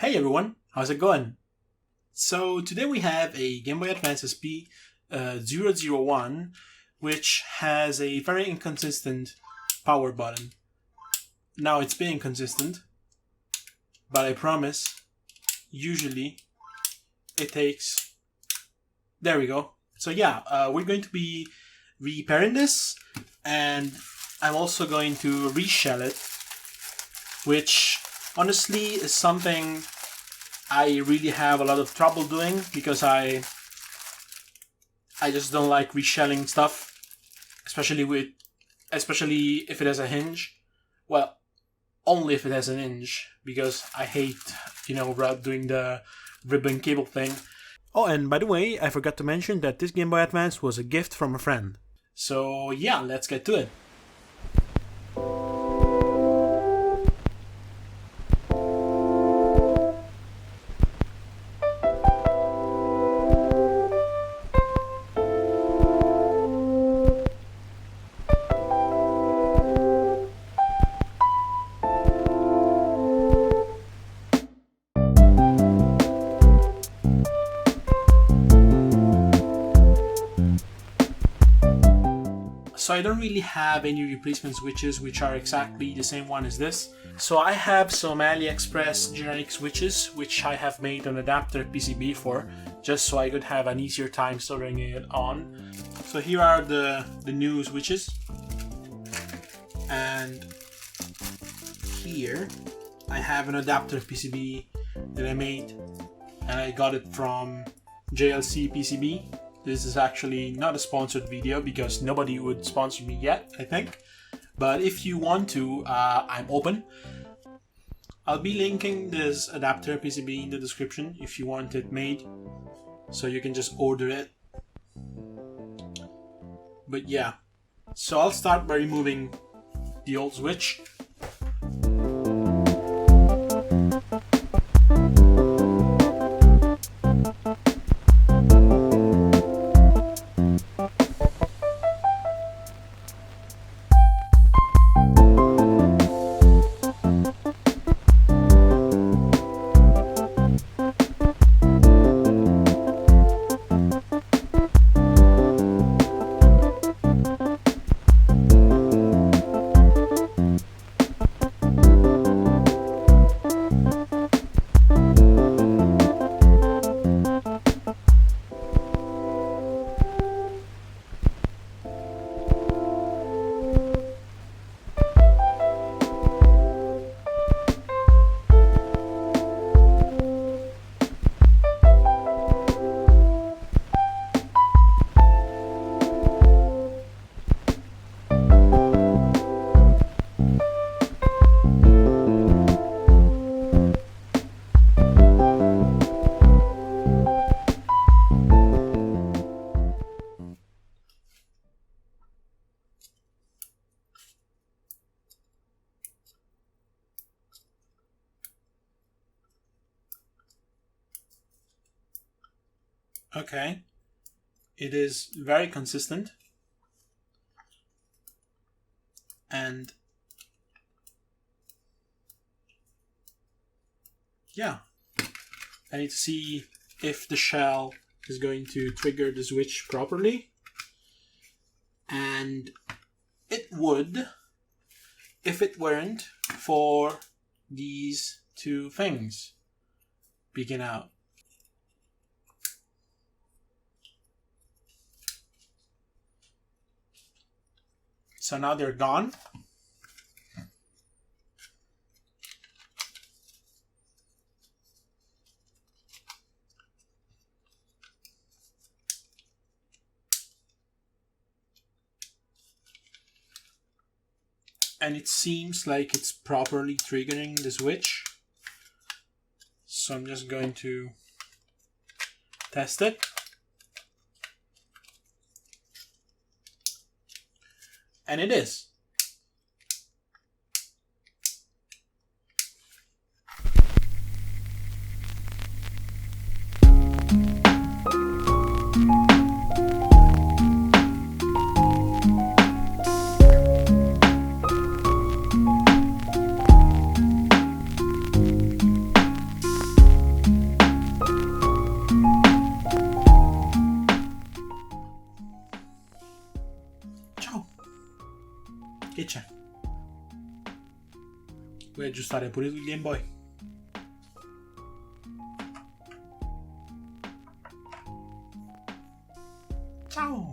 Hey everyone, how's it going? So today we have a Gameboy Advance SP 001, which has a very inconsistent power button. Now it's been inconsistent, but I promise, usually it takes... There we go. So yeah, we're going to be repairing this, and I'm also going to reshell it, which honestly is something I really have a lot of trouble doing because I just don't like reshelling stuff, especially if it has a hinge. Well, only if it has an hinge, because I hate, doing the ribbon cable thing. Oh, and by the way, I forgot to mention that this Game Boy Advance was a gift from a friend. So yeah, let's get to it. So I don't really have any replacement switches which are exactly the same one as this. So I have some AliExpress generic switches which I have made an adapter PCB for, just so I could have an easier time soldering it on. So here are the new switches. And here I have an adapter PCB that I made, and I got it from JLC PCB. This is actually not a sponsored video because nobody would sponsor me yet, I think. But if you want to, I'm open. I'll be linking this adapter PCB in the description if you want it made, so you can just order it. But yeah, so I'll start by removing the old switch. Okay, it is very consistent, and yeah, I need to see if the shell is going to trigger the switch properly, and it would if it weren't for these two things peeking out. So now they're gone. And it seems like it's properly triggering the switch. So I'm just going to test it. And it is. aggiustare pure il Game Boy. Ciao!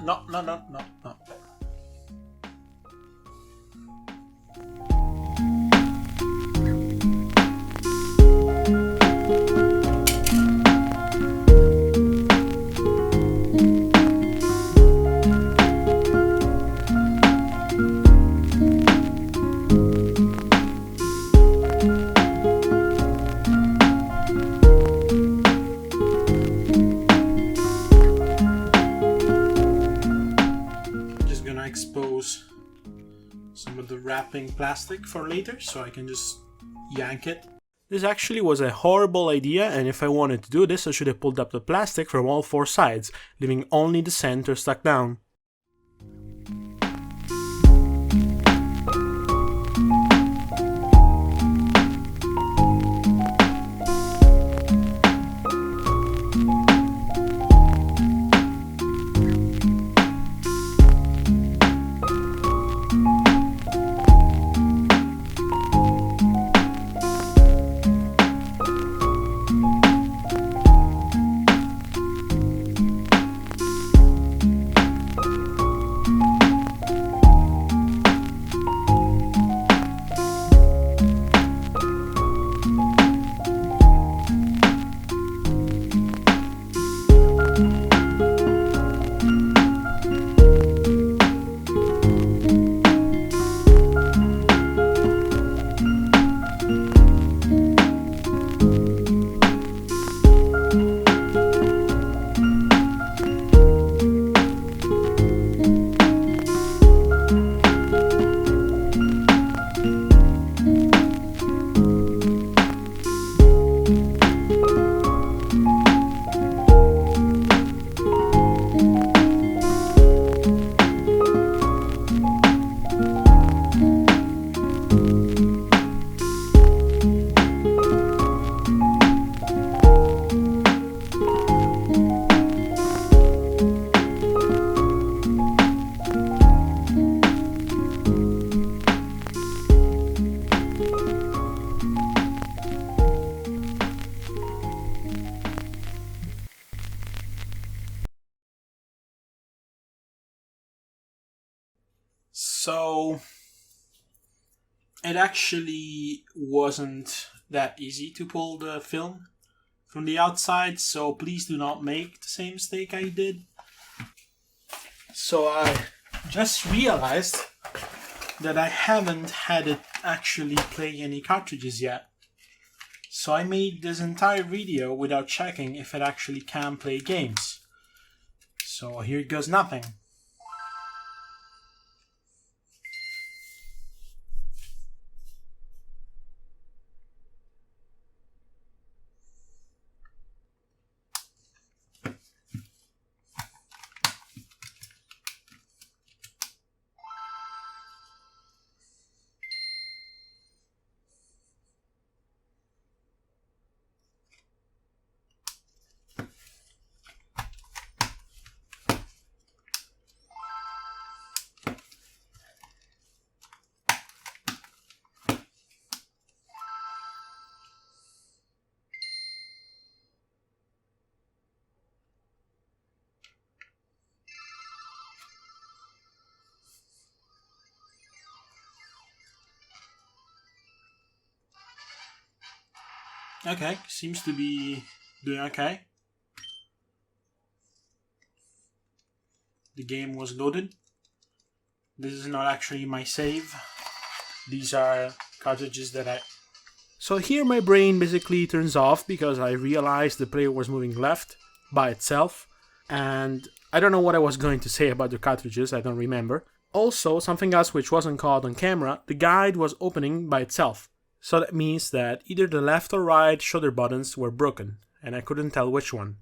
No. Expose some of the wrapping plastic for later so I can just yank it. This actually was a horrible idea, and if I wanted to do this I should have pulled up the plastic from all four sides, leaving only the center stuck down. So it actually wasn't that easy to pull the film from the outside, so please do not make the same mistake I did. So I just realized that I haven't had it actually play any cartridges yet. So I made this entire video without checking if it actually can play games. So here goes nothing. Okay, seems to be doing okay. The game was loaded. This is not actually my save. These are cartridges that I... So here my brain basically turns off because I realized the player was moving left by itself. And I don't know what I was going to say about the cartridges, I don't remember. Also, something else which wasn't caught on camera, the guide was opening by itself. So that means that either the left or right shoulder buttons were broken, and I couldn't tell which one.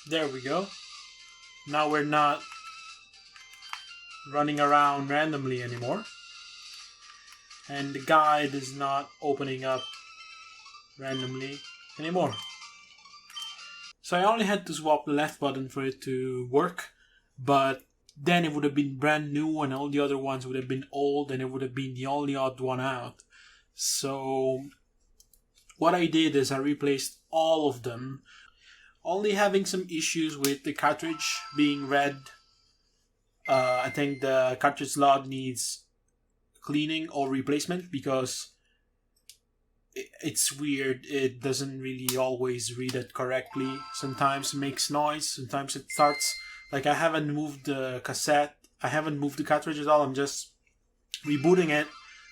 There we go. Now we're not running around randomly anymore. And the guide is not opening up randomly anymore. So I only had to swap the left button for it to work, but then it would have been brand new and all the other ones would have been old and it would have been the only odd one out. So what I did is I replaced all of them, only having some issues with the cartridge being red. I think the cartridge slot needs cleaning or replacement because it's weird. It doesn't really always read it correctly. Sometimes it makes noise, sometimes it starts. Like I haven't moved the cassette, I haven't moved the cartridge at all, I'm just rebooting it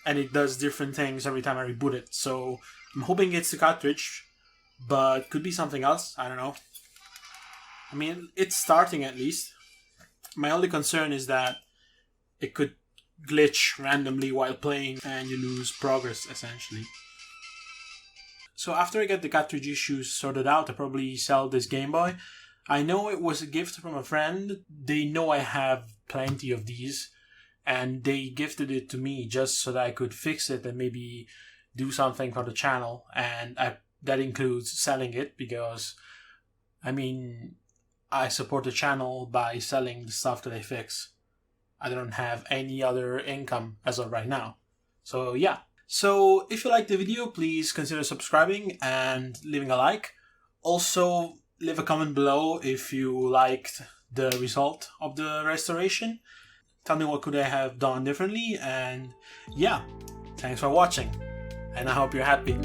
and it does different things every time I reboot it. So I'm hoping it's the cartridge, but could be something else, I don't know. I mean, it's starting at least. My only concern is that it could glitch randomly while playing and you lose progress essentially. So after I get the cartridge issues sorted out, I'll probably sell this Game Boy. I know it was a gift from a friend. They know I have plenty of these and they gifted it to me just so that I could fix it and maybe do something for the channel. And that includes selling it because, I mean, I support the channel by selling the stuff that I fix. I don't have any other income as of right now. So yeah. So if you liked the video, please consider subscribing and leaving a like. Also, leave a comment below if you liked the result of the restoration. Tell me what could I have done differently. And yeah, thanks for watching. And I hope you're happy.